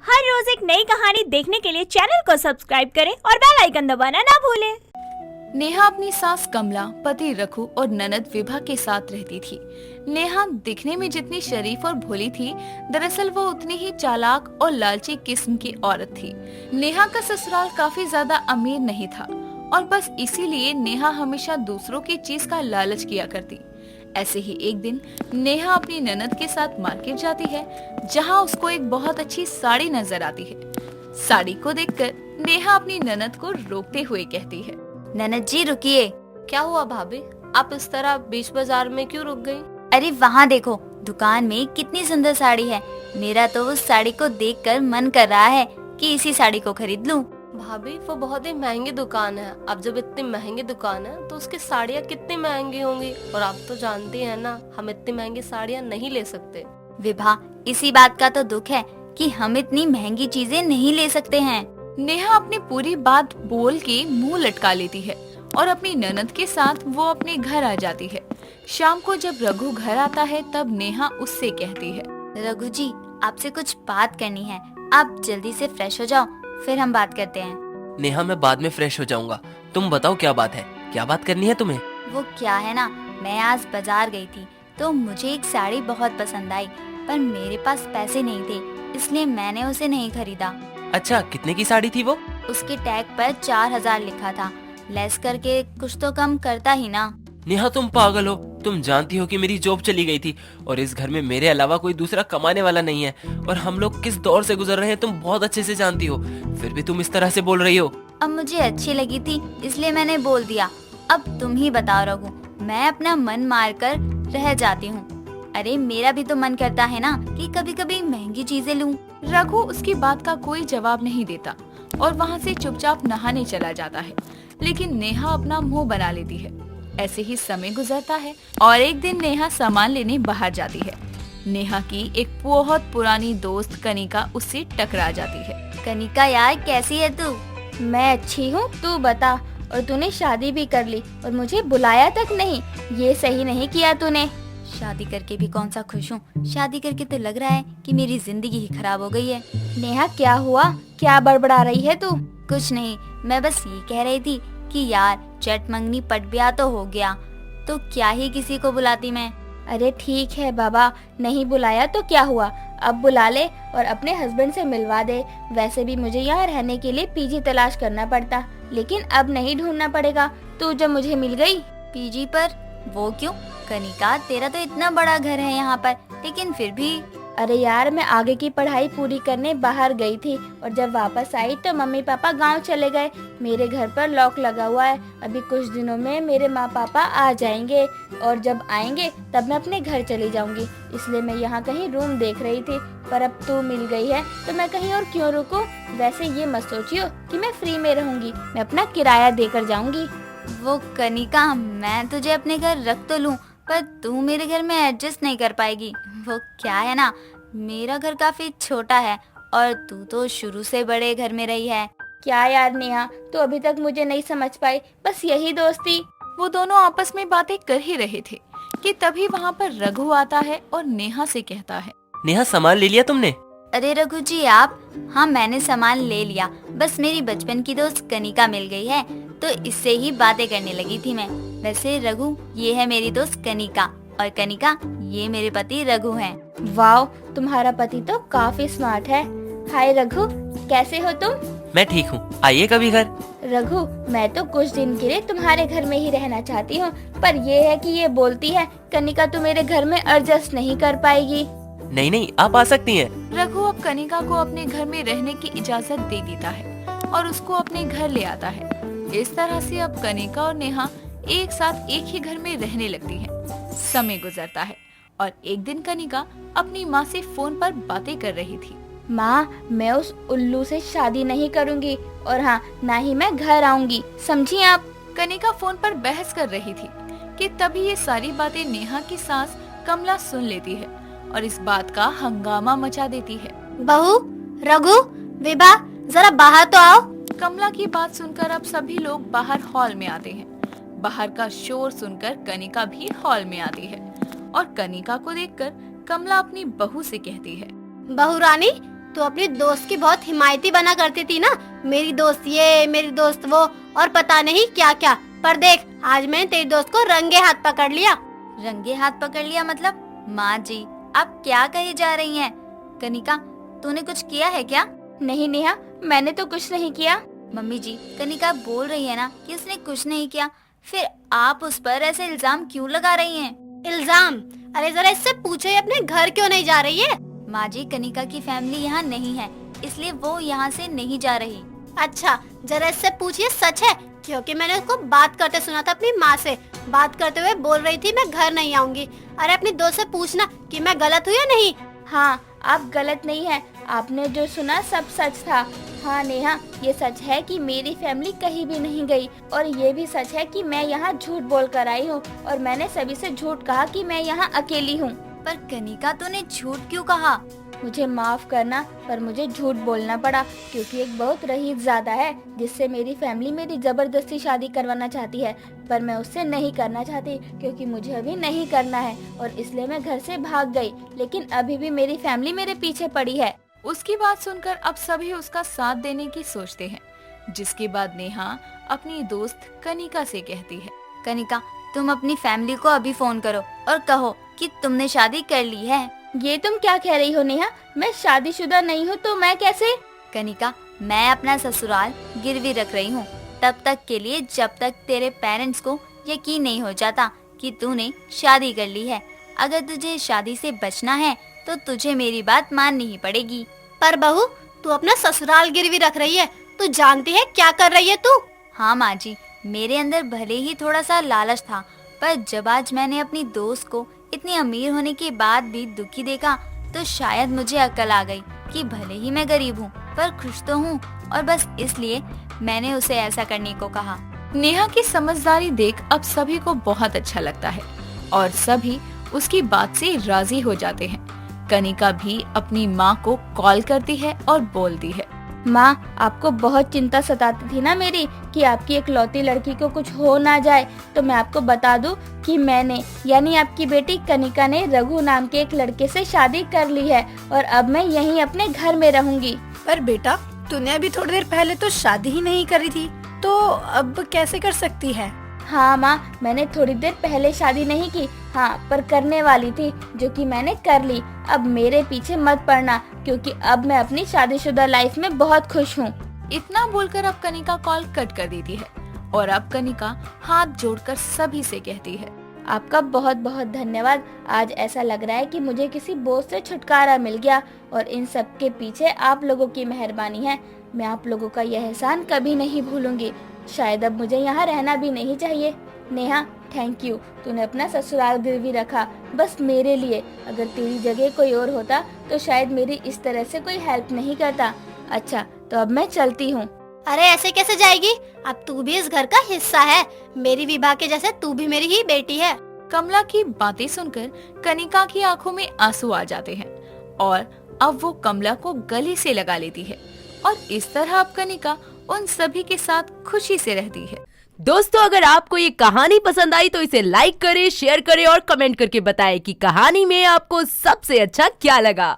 हर रोज एक नई कहानी देखने के लिए चैनल को सब्सक्राइब करें और बेल आइकन दबाना ना भूलें। नेहा अपनी सास कमला, पति रघु और ननद विभा के साथ रहती थी। नेहा दिखने में जितनी शरीफ और भोली थी, दरअसल वो उतनी ही चालाक और लालची किस्म की औरत थी। नेहा का ससुराल काफी ज्यादा अमीर नहीं था और बस इसीलिए नेहा हमेशा दूसरों की चीज का लालच किया करती। ऐसे ही एक दिन नेहा अपनी ननद के साथ मार्केट जाती है, जहाँ उसको एक बहुत अच्छी साड़ी नजर आती है। साड़ी को देखकर नेहा अपनी ननद को रोकते हुए कहती है, ननद जी रुकिए। क्या हुआ भाभी, आप इस तरह बीच बाजार में क्यों रुक गई? अरे वहाँ देखो, दुकान में कितनी सुंदर साड़ी है। मेरा तो उस साड़ी को देखकर मन कर रहा है कि इसी साड़ी को खरीद लूं। भाभी वो बहुत ही महंगी दुकान है। अब जब इतनी महंगी दुकान है तो उसकी साड़ियाँ कितनी महंगी होंगी, और आप तो जानती हैं ना, हम इतनी महंगी साड़ियाँ नहीं ले सकते। विभा, इसी बात का तो दुख है कि हम इतनी महंगी चीजें नहीं ले सकते हैं। नेहा अपनी पूरी बात बोल के मुंह लटका लेती है और अपनी ननद के साथ वो अपने घर आ जाती है। शाम को जब रघु घर आता है तब नेहा उससे कहती है, रघु जी, आपसे कुछ बात करनी है। आप जल्दी से फ्रेश हो जाओ, फिर हम बात करते हैं। नेहा, मैं बाद में फ्रेश हो जाऊंगा। तुम बताओ क्या बात है, क्या बात करनी है तुम्हें? वो क्या है ना, मैं आज बाजार गई थी तो मुझे एक साड़ी बहुत पसंद आई, पर मेरे पास पैसे नहीं थे, इसलिए मैंने उसे नहीं खरीदा। अच्छा, कितने की साड़ी थी वो? उसके टैग पर 4000 लिखा था। लेस करके कुछ तो कम करता ही ना। नेहा, तुम पागल हो। तुम जानती हो कि मेरी जॉब चली गई थी और इस घर में मेरे अलावा कोई दूसरा कमाने वाला नहीं है, और हम लोग किस दौर से गुजर रहे हैं तुम बहुत अच्छे से जानती हो। फिर भी तुम इस तरह से बोल रही हो। अब मुझे अच्छी लगी थी इसलिए मैंने बोल दिया। अब तुम ही बताओ रघु, मैं अपना मन मार कर रह जाती हूँ। अरे मेरा भी तो मन करता है ना कि कभी कभी महंगी चीजें लूं। रघु उसकी बात का कोई जवाब नहीं देता और वहाँ से चुपचाप नहाने चला जाता है, लेकिन नेहा अपना मुंह बना लेती है। ऐसे ही समय गुजरता है और एक दिन नेहा सामान लेने बाहर जाती है। नेहा की एक बहुत पुरानी दोस्त कनिका उससे टकरा जाती है। कनिका यार, कैसी है तू? मैं अच्छी हूँ, तू बता। और तूने शादी भी कर ली और मुझे बुलाया तक नहीं, ये सही नहीं किया तूने। शादी करके भी कौन सा खुश हूँ। शादी करके तो लग रहा है कि मेरी जिंदगी ही खराब हो गई है। नेहा, क्या हुआ? क्या बड़बड़ा रही है तू? कुछ नहीं, मैं बस ये कह रही थी कि यार चट मंगनी पट ब्याह तो हो गया, तो क्या ही किसी को बुलाती मैं। अरे ठीक है बाबा, नहीं बुलाया तो क्या हुआ, अब बुला ले और अपने हस्बैंड से मिलवा दे। वैसे भी मुझे यहाँ रहने के लिए पीजी तलाश करना पड़ता, लेकिन अब नहीं ढूंढना पड़ेगा, तू जब मुझे मिल गई। पीजी पर? वो क्यों? कनिका, तेरा तो इतना बड़ा घर है यहाँ पर, लेकिन फिर भी। अरे यार, मैं आगे की पढ़ाई पूरी करने बाहर गई थी और जब वापस आई तो मम्मी पापा गांव चले गए। मेरे घर पर लॉक लगा हुआ है। अभी कुछ दिनों में मेरे माँ पापा आ जाएंगे और जब आएंगे तब मैं अपने घर चली जाऊंगी, इसलिए मैं यहाँ कहीं रूम देख रही थी। पर अब तू मिल गई है तो मैं कहीं और क्यों रुकूं। वैसे ये मत सोचियो कि मैं फ्री में रहूंगी, मैं अपना किराया देकर जाऊंगी। वो कनिका, मैं तुझे अपने घर रख तो लूं, पर तू मेरे घर में एडजस्ट नहीं कर पाएगी। वो क्या है ना, मेरा घर काफी छोटा है और तू तो शुरू से बड़े घर में रही है। क्या यार नेहा, तू अभी तक मुझे नहीं समझ पाई, बस यही दोस्ती। वो दोनों आपस में बातें कर ही रहे थे कि तभी वहाँ पर रघु आता है और नेहा से कहता है, नेहा, सामान ले लिया तुमने? अरे रघु जी आप? हाँ, मैंने सामान ले लिया, बस मेरी बचपन की दोस्त कनिका मिल गई है तो इससे ही बातें करने लगी थी मैं। वैसे रघु, ये है मेरी दोस्त कनिका, और कनिका, ये मेरे पति रघु हैं। वाह, तुम्हारा पति तो काफी स्मार्ट है। हाय रघु, कैसे हो तुम? मैं ठीक हूँ, आइए कभी घर। रघु, मैं तो कुछ दिन के लिए तुम्हारे घर में ही रहना चाहती हूँ, पर ये है कि ये बोलती है कनिका तू मेरे घर में एडजस्ट नहीं कर पाएगी। नहीं नहीं, आप आ सकती हैं। रघु अब कनिका को अपने घर में रहने की इजाजत दे देता है और उसको अपने घर ले आता है। इस तरह से अब कनिका और नेहा एक साथ एक ही घर में रहने लगती हैं। समय गुजरता है और एक दिन कनिका अपनी माँ से फोन पर बातें कर रही थी। माँ, मैं उस उल्लू से शादी नहीं करूँगी और हाँ, ना ही मैं घर आऊंगी, समझी आप? कनिका फोन पर बहस कर रही थी कि तभी ये सारी बातें नेहा की सास कमला सुन लेती है और इस बात का हंगामा मचा देती है। बहू, रघु, विभा, जरा बाहर तो आओ। कमला की बात सुनकर अब सभी लोग बाहर हॉल में आते हैं। बाहर का शोर सुनकर कनिका भी हॉल में आती है और कनिका को देखकर कमला अपनी बहू से कहती है, बहू रानी, तू अपनी दोस्त की बहुत हिमायती बना करती थी ना, मेरी दोस्त ये, मेरी दोस्त वो, और पता नहीं क्या क्या। पर देख, आज मैंने तेरी दोस्त को रंगे हाथ पकड़ लिया। रंगे हाथ पकड़ लिया मतलब? माँ जी, आप क्या कही जा रही हैं? कनिका, तूने कुछ किया है क्या? नहीं नेहा, मैंने तो कुछ नहीं किया। मम्मी जी, कनिका बोल रही है ना कि उसने कुछ नहीं किया, फिर आप उस पर ऐसे इल्जाम क्यों लगा रही हैं? इल्जाम? अरे जरा इससे पूछो, ये अपने घर क्यों नहीं जा रही है? माँ जी, कनिका की फैमिली यहाँ नहीं है, इसलिए वो यहाँ से नहीं जा रही। अच्छा, जरा इससे पूछिए सच है, क्योंकि मैंने उसको बात करते सुना था अपनी माँ से। बात करते हुए बोल रही थी मैं घर नहीं आऊंगी। अरे अपनी दोस्त से पूछना कि मैं गलत हूँ या नहीं। हाँ, आप गलत नहीं है, आपने जो सुना सब सच था। हाँ नेहा, ये सच है कि मेरी फैमिली कहीं भी नहीं गई, और ये भी सच है कि मैं यहाँ झूठ बोल कर आई हूँ, और मैंने सभी से झूठ कहा कि मैं यहाँ अकेली हूँ। पर कनिका, तूने झूठ क्यों कहा? मुझे माफ करना, पर मुझे झूठ बोलना पड़ा, क्योंकि एक बहुत रईसज़ादा है जिससे मेरी फैमिली मेरी जबरदस्ती शादी करवाना चाहती है, पर मैं उससे नहीं करना चाहती क्योंकि मुझे अभी नहीं करना है, और इसलिए मैं घर से भाग गई। लेकिन अभी भी मेरी फैमिली मेरे पीछे पड़ी है। उसकी बात सुनकर अब सभी उसका साथ देने की सोचते हैं, जिसके बाद नेहा अपनी दोस्त कनिका से कहती है, कनिका, तुम अपनी फैमिली को अभी फोन करो और कहो कि तुमने शादी कर ली है। ये तुम क्या कह रही हो नेहा? मैं शादीशुदा नहीं हूँ तो मैं कैसे? कनिका, मैं अपना ससुराल गिरवी रख रही हूँ, तब तक के लिए जब तक तेरे पेरेंट्स को यकीन नहीं हो जाता कि तूने शादी कर ली है। अगर तुझे शादी से बचना है तो तुझे मेरी बात माननी ही पड़ेगी। पर बहू, तू अपना ससुराल गिरवी रख रही है, तू जानती है क्या कर रही है तू? हाँ माँ जी, मेरे अंदर भले ही थोड़ा सा लालच था, पर जब आज मैंने अपनी दोस्त को इतनी अमीर होने के बाद भी दुखी देखा तो शायद मुझे अकल आ गई कि भले ही मैं गरीब हूँ पर खुश तो हूँ, और बस इसलिए मैंने उसे ऐसा करने को कहा। नेहा की समझदारी देख अब सभी को बहुत अच्छा लगता है और सभी उसकी बात से राजी हो जाते हैं। कनिका भी अपनी माँ को कॉल करती है और बोलती है, माँ, आपको बहुत चिंता सताती थी ना मेरी कि आपकी इकलौती लड़की को कुछ हो ना जाए, तो मैं आपको बता दूं कि मैंने यानी आपकी बेटी कनिका ने रघु नाम के एक लड़के से शादी कर ली है, और अब मैं यहीं अपने घर में रहूंगी। पर बेटा, तूने अभी थोड़ी देर पहले तो शादी ही नहीं करी थी, तो अब कैसे कर सकती है? हाँ माँ, मैंने थोड़ी देर पहले शादी नहीं की, हाँ, पर करने वाली थी, जो कि मैंने कर ली। अब मेरे पीछे मत पड़ना, क्योंकि अब मैं अपनी शादीशुदा लाइफ में बहुत खुश हूँ। इतना बोलकर अब कनिका कॉल कट कर देती है और अब कनिका हाथ जोड़कर सभी से कहती है, आपका बहुत बहुत धन्यवाद। आज ऐसा लग रहा है कि मुझे किसी बोझ से छुटकारा मिल गया, और इन सब के पीछे आप लोगों की मेहरबानी है। मैं आप लोगों का यह एहसान कभी नहीं भूलूंगी। शायद अब मुझे यहाँ रहना भी नहीं चाहिए। नेहा, थैंक यू, तूने अपना ससुराल गिरवी रखा बस मेरे लिए। अगर तेरी जगह कोई और होता तो शायद मेरी इस तरह से कोई हेल्प नहीं करता। अच्छा, तो अब मैं चलती हूँ। अरे ऐसे कैसे जाएगी? अब तू भी इस घर का हिस्सा है, मेरी विभा के जैसे तू भी मेरी ही बेटी है। कमला की बातें सुनकर कनिका की आंखों में आंसू आ जाते हैं और अब वो कमला को गले से लगा लेती है, और इस तरह अब कनिका उन सभी के साथ खुशी से रहती है। दोस्तों, अगर आपको ये कहानी पसंद आई तो इसे लाइक करें, शेयर करें और कमेंट करके बताएं कि कहानी में आपको सबसे अच्छा क्या लगा।